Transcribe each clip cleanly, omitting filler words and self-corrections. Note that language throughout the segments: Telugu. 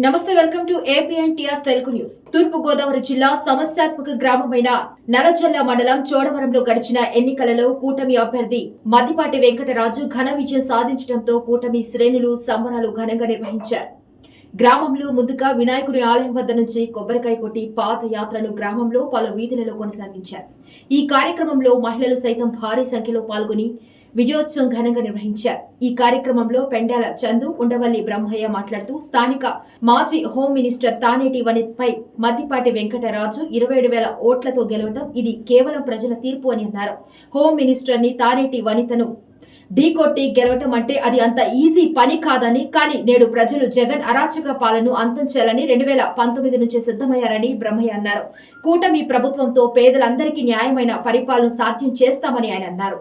నమస్తే, welcome to APNTS Telugu news. తూర్పు గోదావరి జిల్లా సమస్యాత్మక గ్రామమైన నల్లజల్ల మండలం చోడవరంలో గడిచిన ఎన్నికలలో కూటమి అభ్యర్థి మద్దిపాటి వెంకటరాజు ఘన విజయం సాధించడంతో కూటమి శ్రేణులు సంబరాలు ఘనంగా నిర్వహించారు. గ్రామంలో ముందుగా వినాయకుడి ఆలయం వద్ద నుంచి కొబ్బరికాయ కొట్టి పాదయాత్రను గ్రామంలో పలు వీధులలో కొనసాగించారు. ఈ కార్యక్రమంలో మహిళలు సైతం భారీ సంఖ్యలో పాల్గొని విజయోత్సవం ఘనంగా నిర్వహించారు. ఈ కార్యక్రమంలో పెండాల చందు, ఉండవల్లి బ్రహ్మయ్య మాట్లాడుతూ స్థానిక మాజీ హోం మినిస్టర్ తానేటి వనితపై మద్దిపాటి వెంకటరాజు 27,000 ఓట్లతో గెలవడం ఇది కేవలం ప్రజల తీర్పు అని అన్నారు. హోం మినిస్టర్ ని తానేటి వనితను ఢీకొట్టి గెలవటం అంటే అది అంత ఈజీ పని కాదని, కానీ నేడు ప్రజలు జగన్ అరాచక పాలనను అంతం చేయాలని 2019 నుంచి సిద్ధమయ్యారని బ్రహ్మయ్య అన్నారు. కూటమి ప్రభుత్వంతో పేదలందరికీ న్యాయమైన పరిపాలన సాధ్యం చేస్తామని ఆయన అన్నారు.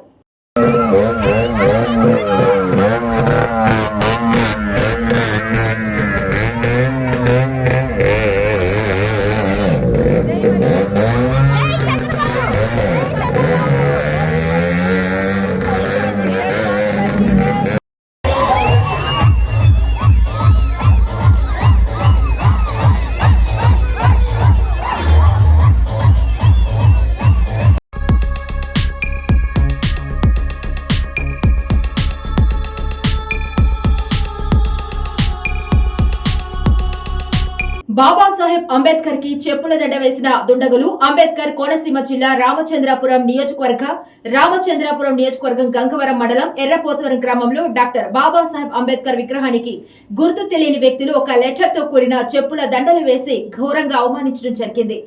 బాబాసాహెబ్ అంబేద్కర్ కి చెప్పుల దండ వేసిన దుండగులు అంబేద్కర్ కోనసీమ జిల్లా రామచంద్రాపురం నియోజకవర్గం గంగవరం మండలం ఎర్రపోతవరం గ్రామంలో డాక్టర్ బాబాసాహెబ్ అంబేద్కర్ విగ్రహానికి గుర్తు తెలియని వ్యక్తులు ఒక లెటర్ తో కూడిన చెప్పుల దండలు వేసి ఘోరంగా అవమానించడం జరిగింది.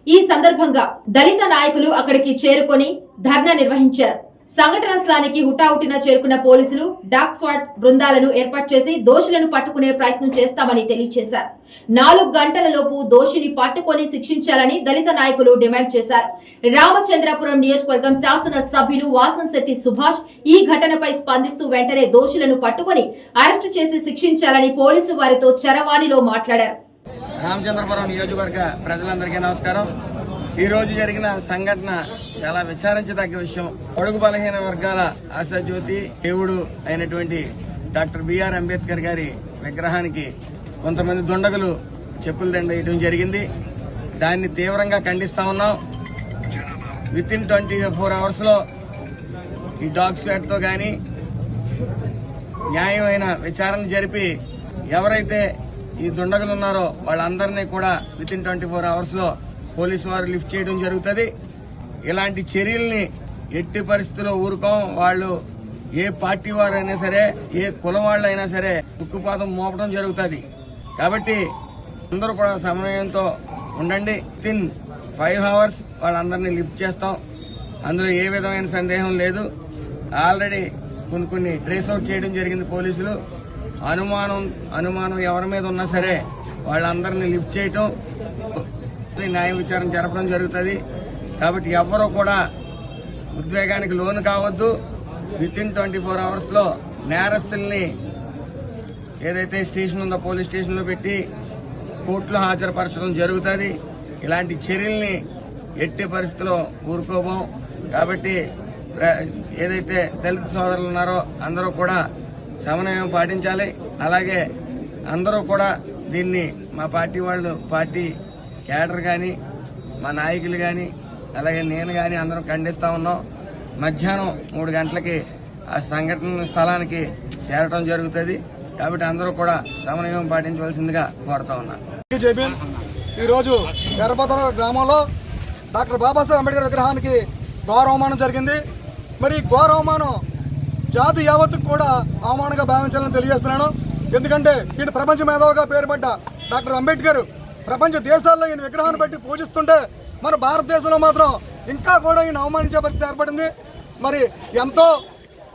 ఈ సందర్భంగా దళిత నాయకులు అక్కడికి చేరుకొని ధర్నా నిర్వహించారు. సంఘటన స్థలానికి హుటాహుటిన చేరుకున్న పోలీసులు డాగ్ స్క్వాడ్ బృందాలను ఏర్పాటు చేసి దోషులను పట్టుకునే ప్రయత్నం చేస్తామని తెలియజేశారు. 4 గంటలలోపు దోషిని పట్టుకొని శిక్షించాలని దళిత నాయకులు డిమాండ్ చేశారు. రామచంద్రాపురం నియోజకవర్గం శాసన సభ్యులు వాసంశెట్టి సుభాష్ ఈ ఘటనపై స్పందిస్తూ వెంటనే దోషులను పట్టుకొని అరెస్టు చేసి శిక్షించాలని పోలీసు వారితో చరవాణిలో మాట్లాడారు. రామచంద్రపురం నియోజకవర్గ ప్రజలందరికీ నమస్కారం. ఈ రోజు జరిగిన సంఘటన చాలా విచారించదగ్గ విషయం. పొడుగు బలహీన వర్గాల ఆశాజ్యోతి దేవుడు అయినటువంటి డాక్టర్ బిఆర్ అంబేద్కర్ గారి విగ్రహానికి కొంతమంది దుండగులు చెప్పులు దండ వేయడం జరిగింది. దాన్ని తీవ్రంగా ఖండిస్తా ఉన్నాం. వితిన్ 24 అవర్స్ లో ఈ డాగ్ స్క్వాడ్ తో గాని న్యాయమైన విచారణ జరిపి ఎవరైతే ఈ దుండగులు ఉన్నారో వాళ్ళందరినీ కూడా వితిన్ 24 అవర్స్ లో పోలీసు వారు లిఫ్ట్ చేయడం జరుగుతుంది. ఇలాంటి చర్యల్ని ఎట్టి పరిస్థితుల్లో ఊరుకోం. వాళ్ళు ఏ పార్టీ వారైనా సరే, ఏ కులం వాళ్ళైనా సరే ఉక్కుపాదం మోపడం జరుగుతుంది. కాబట్టి అందరూ కూడా సమన్వయంతో ఉండండి. వితిన్ 5 అవర్స్ వాళ్ళందరినీ లిఫ్ట్ చేస్తాం. అందులో ఏ విధమైన సందేహం లేదు. ఆల్రెడీ కొన్ని ట్రేస్ అవుట్ చేయడం జరిగింది పోలీసులు. అనుమానం ఎవరి మీద ఉన్నా సరే వాళ్ళందరినీ లిఫ్ట్ చేయటం, న్యాయ విచారణ జరపడం జరుగుతుంది. కాబట్టి ఎవరూ కూడా ఉద్వేగానికి లోను కావద్దు. వితిన్ 24 అవర్స్ లో నేరస్తుల్ని ఏదైతే స్టేషన్ ఉందో పోలీస్ స్టేషన్ లో పెట్టి కోర్టులో హాజరుపరచడం జరుగుతుంది. ఇలాంటి చర్యల్ని ఎట్టి పరిస్థితుల్లో ఊరుకోబోం. కాబట్టి ఏదైతే దళిత సోదరులు ఉన్నారో అందరూ కూడా సమన్వయం పాటించాలి. అలాగే అందరూ కూడా దీన్ని మా పార్టీ క్యాడర్ కానీ, మా నాయకులు కానీ, అలాగే నేను కానీ అందరం ఖండిస్తా ఉన్నాం. మధ్యాహ్నం 3 గంటలకి ఆ సంఘటన స్థలానికి చేరడం జరుగుతుంది. కాబట్టి అందరూ కూడా సమన్వయం పాటించవలసిందిగా కోరుతా ఉన్నాను. ఈరోజు ఎర్రపోతవరం గ్రామంలో డాక్టర్ బాబాసాహెబ్ అంబేద్కర్ విగ్రహానికి ఘోర అవమానం జరిగింది. మరి ఘోర అవమానం జాతి యావత్తుకు కూడా అవమానంగా భావించాలని తెలియజేస్తున్నాను. ఎందుకంటే ఈయన ప్రపంచ మేధావిగా పేరుపడ్డ డాక్టర్ అంబేద్కర్ ప్రపంచ దేశాల్లో ఈయన విగ్రహాన్ని బట్టి పూజిస్తుంటే మన భారతదేశంలో మాత్రం ఇంకా కూడా ఈయన అవమానించే పరిస్థితి ఏర్పడింది. మరి ఎంతో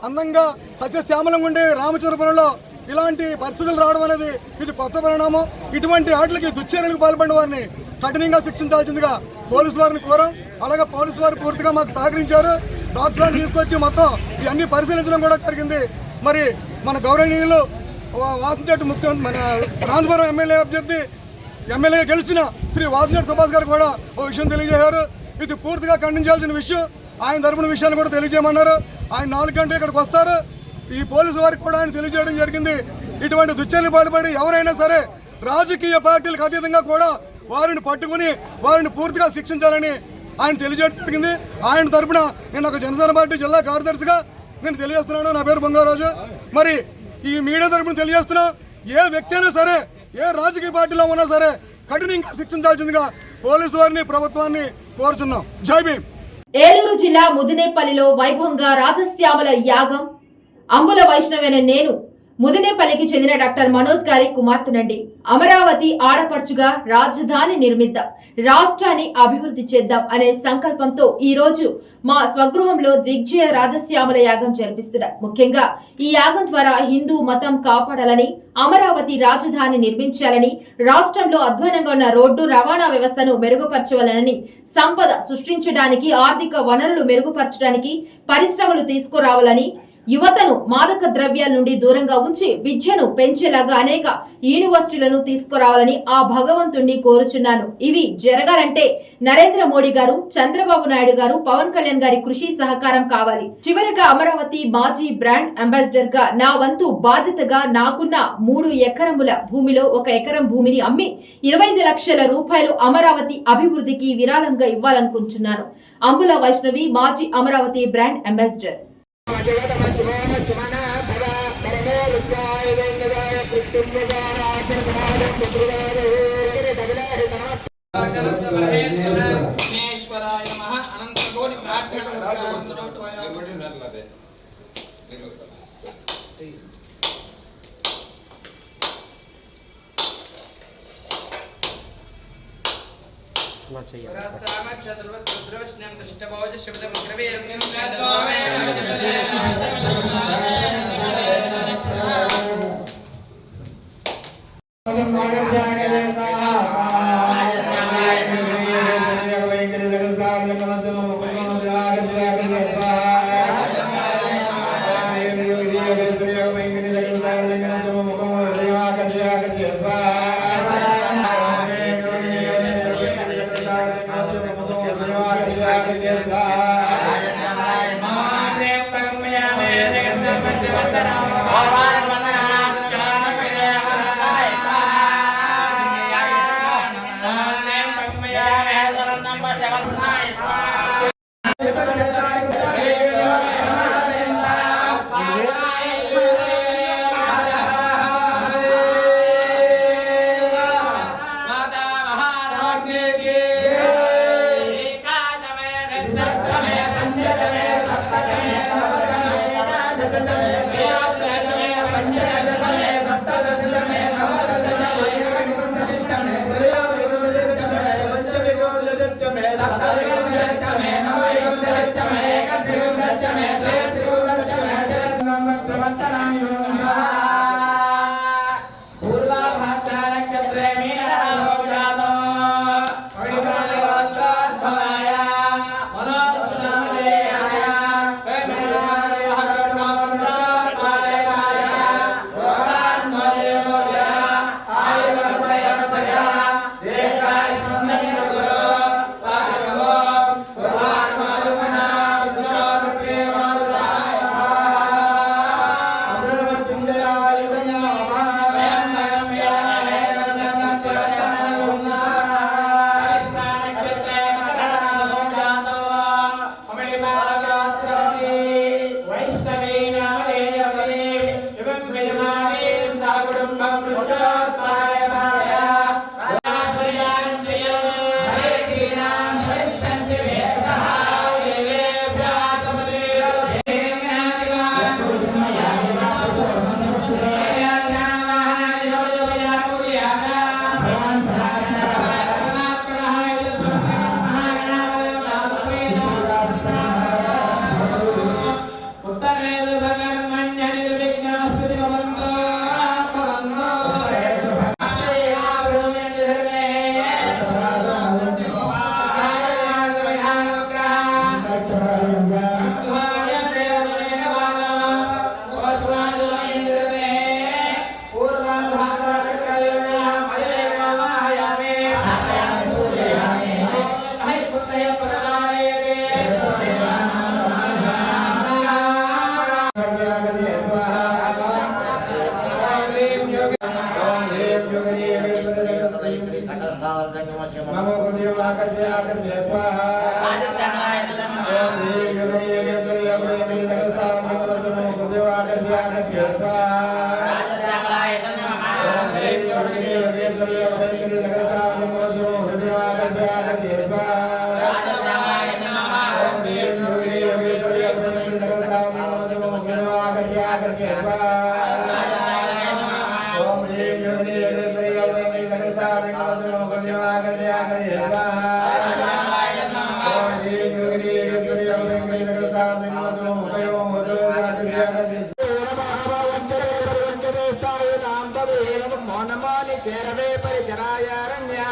అందంగా సస్యశ్యామలంగా ఉండే రామచంద్రపురంలో ఇలాంటి పరిస్థితులు రావడం అనేది ఇది కొత్త పరిణామం. ఇటువంటి వాటికి దుశ్చర్యలకు పాల్పడిన వారిని కఠినంగా శిక్షించాల్సిందిగా పోలీసు వారిని కోరాం. అలాగే పోలీసు వారు పూర్తిగా మాకు సహకరించారు. డాక్టర్లను తీసుకొచ్చి మొత్తం ఇవన్నీ పరిశీలించడం కూడా జరిగింది. మరి మన గౌరవనీయులు వాసంశెట్టి ముఖ్యమంత్రి మన రామచంద్రపురం ఎమ్మెల్యే అభ్యర్థి ఎమ్మెల్యేగా గెలిచిన శ్రీ వాసంశెట్టి సుభాష్ గారు కూడా ఓ విషయం తెలియజేశారు. ఇది పూర్తిగా ఖండించాల్సిన విషయం. ఆయన తరపున విషయాన్ని కూడా తెలియజేయమన్నారు. ఆయన 4 గంటలు ఇక్కడికి వస్తారు. ఈ పోలీసు వారికి కూడా ఆయన తెలియజేయడం జరిగింది. ఇటువంటి దుశ్చర్యలు పాల్పడి ఎవరైనా సరే రాజకీయ పార్టీలకు అతీతంగా కూడా వారిని పట్టుకుని వారిని పూర్తిగా శిక్షించాలని ఆయన తెలియజేయడం జరిగింది. ఆయన తరఫున నేను ఒక జనసేన పార్టీ జిల్లా కార్యదర్శిగా నేను తెలియజేస్తున్నాను. నా పేరు బంగారాజు. మరి ఈ మీడియా తరఫున తెలియజేస్తున్నా, ఏ వ్యక్తి అయినా సరే, ఏ రాజకీయ పార్టీలో ఉన్నా సరే కఠినంగా శిక్షించాల్సిందిగా పోలీసు వారిని, ప్రభుత్వాన్ని కోరుచున్నాం. జై భీమ్. ఏలూరు జిల్లా ముదినేపల్లిలో వైభవంగా రాజశ్యామల యాగం. అంబుల వైష్ణవేన నేను ముదినేపల్లికి చెందిన డాక్టర్ మనోజ్ గారి కుమార్తెనండి. అమరావతి ఆడపడుచుగా రాజధాని నిర్మిద్దాం, రాష్ట్రాన్ని అభివృద్ధి చేద్దాం అనే సంకల్పంతో ఈ రోజు మా స్వగృహంలో దిగ్విజయ రాజశ్యామల యాగం జరిపిస్తున్నారు. ముఖ్యంగా ఈ యాగం ద్వారా హిందూ మతం కాపాడాలని, అమరావతి రాజధాని నిర్మించాలని, రాష్ట్రంలో అధ్వానంగా ఉన్న రోడ్డు రవాణా వ్యవస్థను మెరుగుపరచాలని, సంపద సృష్టించడానికి, ఆర్థిక వనరులు మెరుగుపరచడానికి, పరిశ్రమలు తీసుకురావాలని, యువతను మాదక ద్రవ్యాల నుండి దూరంగా ఉంచి విద్యను పెంచేలాగా అనేక యూనివర్సిటీలను తీసుకురావాలని ఆ భగవంతుణ్ణి కోరుచున్నాను. ఇవి జరగాలంటే నరేంద్ర మోడీ గారు, చంద్రబాబు నాయుడు గారు, పవన్ కళ్యాణ్ గారి కృషి సహకారం కావాలి. చివరిగా అమరావతి మాజీ బ్రాండ్ అంబాసిడర్ గా నా వంతు బాధ్యతగా నాకున్న 3 ఎకరముల భూమిలో 1 ఎకరం భూమిని అమ్మి 25 లక్షల రూపాయలు అమరావతి అభివృద్ధికి విరాళంగా ఇవ్వాలనుకుంటున్నాను. అంబుల వైష్ణవి, మాజీ అమరావతి బ్రాండ్ అంబాసిడర్.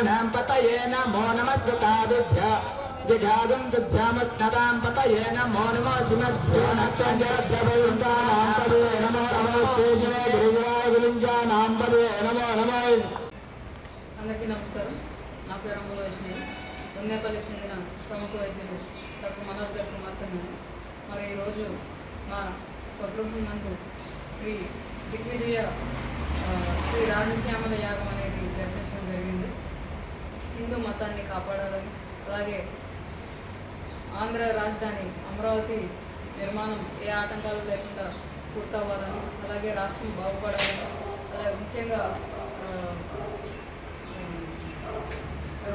దుర్గానాం పతయే నమో నమః దుఃఖాదిభ్యో దిగాదుం దుర్భ్యామత్నదాం పతయే నమో నమః దిమభ్యో నత్తంజభ్యభయంతానాం పతయే నమో నమః తేజనే గురుజాయ గురుంజానాం పతయే నమో నమః. అందరికీ నమస్కారం. నా పేరు రంగుల వైష్ణవి. ఉందేపల్లికి చెందిన ప్రముఖ వైద్యులు డాక్టర్ మనోజ్ గారి కుమార్తెను. మరి ఈరోజు మా స్వగృహం నందు శ్రీ దిగ్విజయ శ్రీ రాజశ్యామల యాగం అనేది జరిపించడం జరిగింది. హిందూ మతాన్ని కాపాడాలని, అలాగే ఆంధ్ర రాజధాని అమరావతి నిర్మాణం ఏ ఆటంకాలు లేకుండా పూర్తవ్వాలని, అలాగే రాష్ట్రం బాగుపడాలని, అలాగే ముఖ్యంగా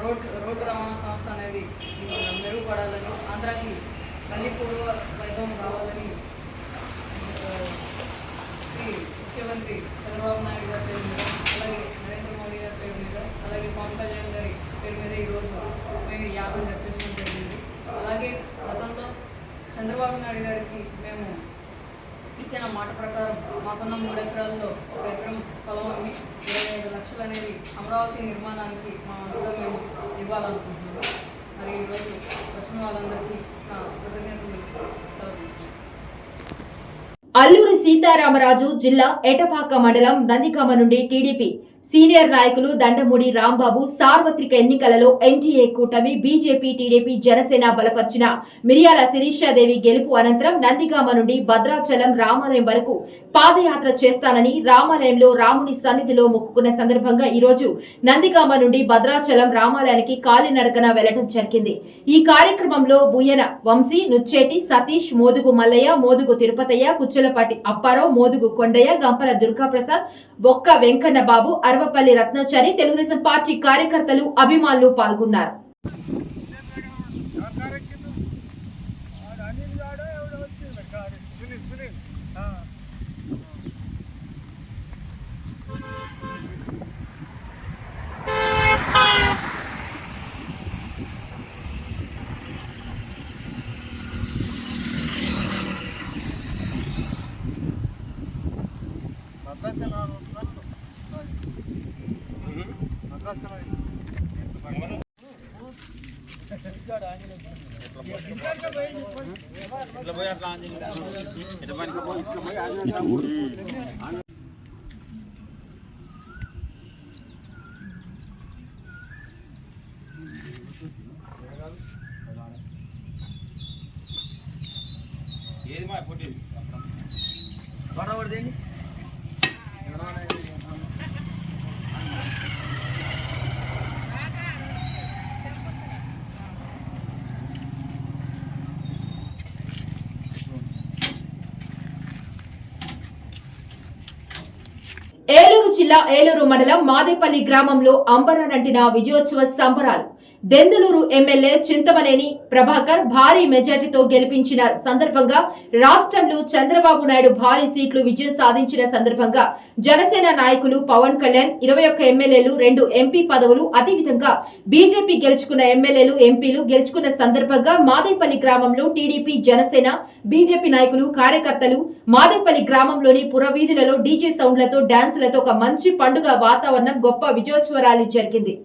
రోడ్డు రవాణా సంస్థ అనేది మెరుగుపడాలని, ఆంధ్రాకి మళ్ళీ పూర్వ వైభవం కావాలని శ్రీ ముఖ్యమంత్రి చంద్రబాబు నాయుడు గారి పేరు మీద, అలాగే నరేంద్ర మోడీ గారి పేరు మీద, అలాగే పవన్ కళ్యాణ్ గారి పేరు మీద ఈరోజు మేము యాగం జరిపించడం జరిగింది. అలాగే గతంలో చంద్రబాబు నాయుడు గారికి మేము ఇచ్చిన మాట ప్రకారం మాకున్న 3 ఎకరాల్లో 1 ఎకరం పొలం అమ్మి 25 లక్షలు అనేది అమరావతి నిర్మాణానికి మా వంతుగా మేము ఇవ్వాలనుకుంటున్నాము. మరి ఈరోజు వచ్చిన వాళ్ళందరికీ నా కృతజ్ఞతలు తెలియజేస్తున్నాను. అల్లూరి సీతారామరాజు జిల్లా ఎటపాక మండలం నందిగామ నుండి టీడీపీ సీనియర్ నాయకులు దండమూడి రాంబాబు సార్వత్రిక ఎన్నికలలో ఎన్డీఏ కూటమి బీజేపీ టీడీపీ జనసేన బలపర్చిన మిరియాల శిరీషాదేవి గెలుపు అనంతరం నందిగామ నుండి భద్రాచలం రామాలయం వరకు పాదయాత్ర చేస్తానని రామాలయంలో రాముని సన్నిధిలో మొక్కుకున్న సందర్భంగా ఈరోజు నందిగామ నుండి భద్రాచలం రామాలయానికి కాలినడకన వెళ్లడం జరిగింది. ఈ కార్యక్రమంలో బుయ్యన వంశీ, నుచ్చేటి సతీష్, మోదుగు మల్లయ్య, మోదుగు తిరుపతయ్య, కుచ్చెలపాటి అప్పారావు, మోదుగు కొండయ్య, గంపల దుర్గాప్రసాద్, బొక్క వెంకన్న బాబు, అరవపల్లి రత్నాచారి, తెలుగుదేశం పార్టీ కార్యకర్తలు, అభిమానులు పాల్గొన్నారు. ఏది మా పొట్టి గొడవదేండి ఏలూరు జిల్లా ఏలూరు మండలం మాదేపల్లి గ్రామంలో అంబరానంటిన విజయోత్సవ సంబరాలు. దెందులూరు ఎమ్మెల్యే చింతమనేని ప్రభాకర్ భారీ మెజార్టీతో గెలిపించిన సందర్భంగా, రాష్ట్రంలో చంద్రబాబు నాయుడు భారీ సీట్లు విజయం సాధించిన సందర్భంగా జనసేన నాయకులు పవన్ కళ్యాణ్ 21 ఎమ్మెల్యేలు, 2 ఎంపీ పదవులు, అదేవిధంగా బీజేపీ గెలుచుకున్న ఎమ్మెల్యేలు, ఎంపీలు గెలుచుకున్న సందర్భంగా మాదేపల్లి గ్రామంలో టీడీపీ, జనసేన, బీజేపీ నాయకులు, కార్యకర్తలు మాదేపల్లి గ్రామంలోని పురవీధులలో డీజే సౌండ్లతో, డాన్సులతో ఒక మంచి పండుగ వాతావరణం, గొప్ప విజయోత్సవ ర్యాలీ జరిగింది.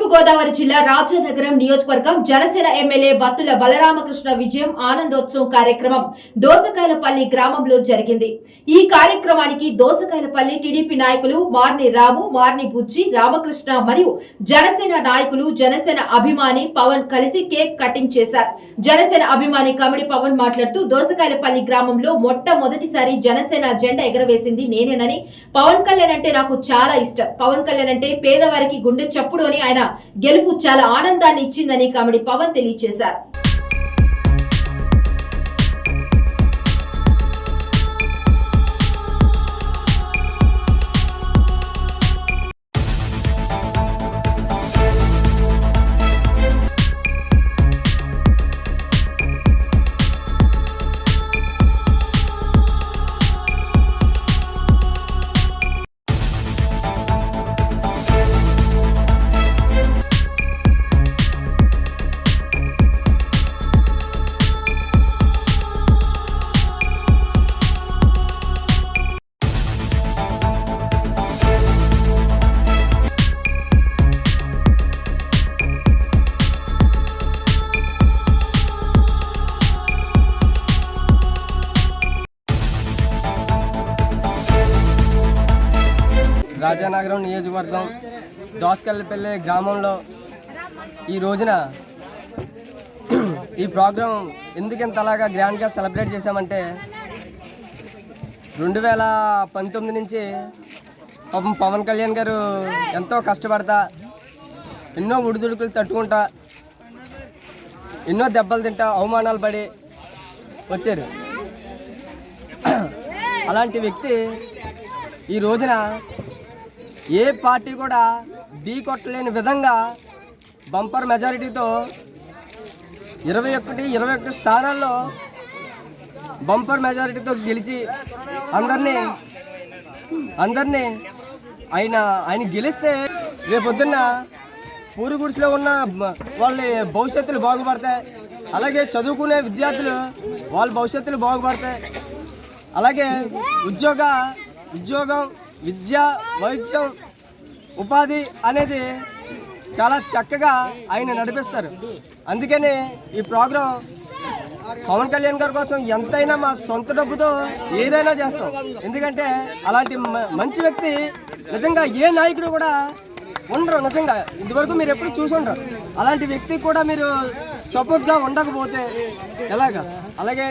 తూర్పుగోదావరి జిల్లా రాజానగరం నియోజకవర్గం జనసేన ఎమ్మెల్యే బత్తుల బలరామకృష్ణ విజయం ఆనందోత్సవం కార్యక్రమం దోసకాయలపల్లి గ్రామంలో జరిగింది. ఈ కార్యక్రమానికి దోసకాయలపల్లి టీడీపీ నాయకులు మార్ని రాము, మార్ని బుజ్జి, రామకృష్ణ మరియు జనసేన నాయకులు, జనసేన అభిమాని పవన్ కలిసి కేక్ కటింగ్ చేశారు. జనసేన అభిమాని కమిడి పవన్ మాట్లాడుతూ దోసకాయలపల్లి గ్రామంలో మొట్టమొదటిసారి జనసేన జెండా ఎగరవేసింది నేనేనని, పవన్ కళ్యాణ్ అంటే నాకు చాలా ఇష్టం, పవన్ కళ్యాణ్ అంటే పేదవారికి గుండె చప్పుడు అని, ఆయన గెలుపు చాలా ఆనందాన్ని ఇచ్చిందని కమిడి పవన్ తెలియజేశారు. రాజానగరం నియోజకవర్గం దోసకాయలపల్లి గ్రామంలో ఈ రోజున ఈ ప్రోగ్రాం ఎందుకు అలాగా గ్రాండ్గా సెలబ్రేట్ చేశామంటే 2019 నుంచి పాపం పవన్ కళ్యాణ్ గారు ఎంతో కష్టపడతా, ఎన్నో ఉడిదుడుకులు తట్టుకుంటా, ఎన్నో దెబ్బలు తింటా, అవమానాలు పడి వచ్చారు. అలాంటి వ్యక్తి ఈ రోజున ఏ పార్టీ కూడా ఢీ కొట్టలేని విధంగా బంపర్ మెజారిటీతో 21 స్థానాల్లో బంపర్ మెజారిటీతో గెలిచి అందరినీ ఆయన గెలిస్తే రేపొద్దున్న పూరి గుడిసెలో ఉన్న వాళ్ళ భవిష్యత్తులు బాగుపడతాయి. అలాగే చదువుకునే విద్యార్థులు వాళ్ళ భవిష్యత్తులు బాగుపడతాయి. అలాగే ఉద్యోగం, విద్య, వైద్యం, ఉపాధి అనేది చాలా చక్కగా ఆయన నడిపిస్తారు. అందుకని ఈ ప్రోగ్రాం పవన్ కళ్యాణ్ గారి కోసం ఎంతైనా మా సొంత డబ్బుతో ఏదైనా చేస్తాం. ఎందుకంటే అలాంటి మంచి వ్యక్తి నిజంగా ఏ నాయకుడు కూడా ఉండరు. నిజంగా ఇంతవరకు మీరు ఎప్పుడు చూసి ఉండరు. అలాంటి వ్యక్తికి కూడా మీరు సపోర్ట్గా ఉండకపోతే ఎలాగా? అలాగే